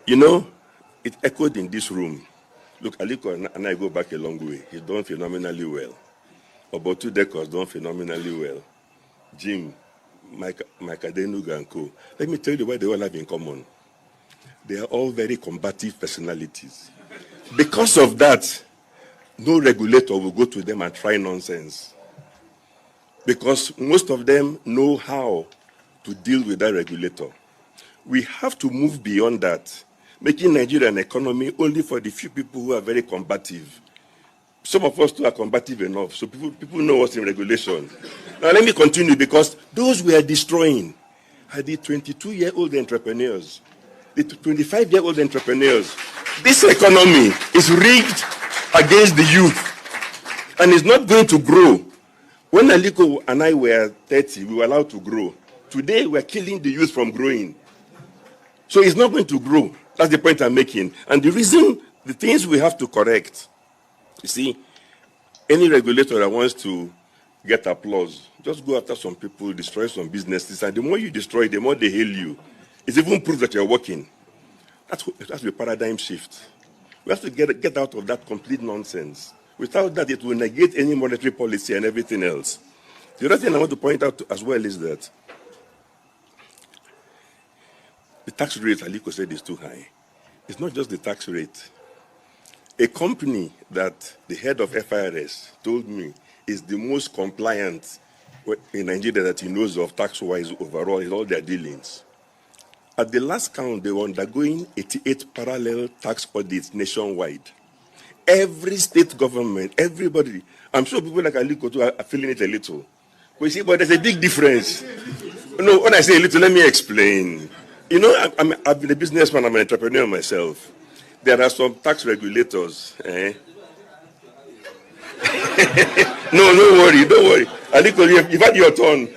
You know, it echoed in this room. Look, Aliko and I go back a long way. He's done phenomenally well. About 2 decades, done phenomenally well. Jim, Mike Adenuga and co. Let me tell you what they all have in common. They are all very combative personalities. Because of that, no regulator will go to them and try nonsense. Because most of them know how to deal with that regulator. We have to move beyond that, making Nigeria an economy only for the few people who are very combative. Some of us too are combative enough, so people know what's in regulation. Now let me continue, because those we are destroying are the 22-year-old entrepreneurs, the 25-year-old entrepreneurs. This economy is rigged against the youth, and it's not going to grow. When Aliko and I were 30, we were allowed to grow. Today, we're killing the youth from growing. So it's not going to grow. That's the point I'm making. And the reason, the things we have to correct, you see, any regulator that wants to get applause, just go after some people, destroy some businesses, and the more you destroy, the more they hail you. It's even proof that you're working. That's the paradigm shift. We have to get out of that complete nonsense. Without that, it will negate any monetary policy and everything else. The other thing I want to point out as well is that the tax rate, Aliko said, is too high. It's not just the tax rate. A company that the head of FIRS told me is the most compliant in Nigeria that he knows of tax-wise overall in all their dealings. At the last count, they were undergoing 88 parallel tax audits nationwide. Every state government, everybody, I'm sure people like Aliko too are feeling it a little. But you see, but there's a big difference. No, when I say a little, let me explain. You know, I've been a businessman, I'm an entrepreneur myself. There are some tax regulators. No, don't worry. Aliko, you've had your turn.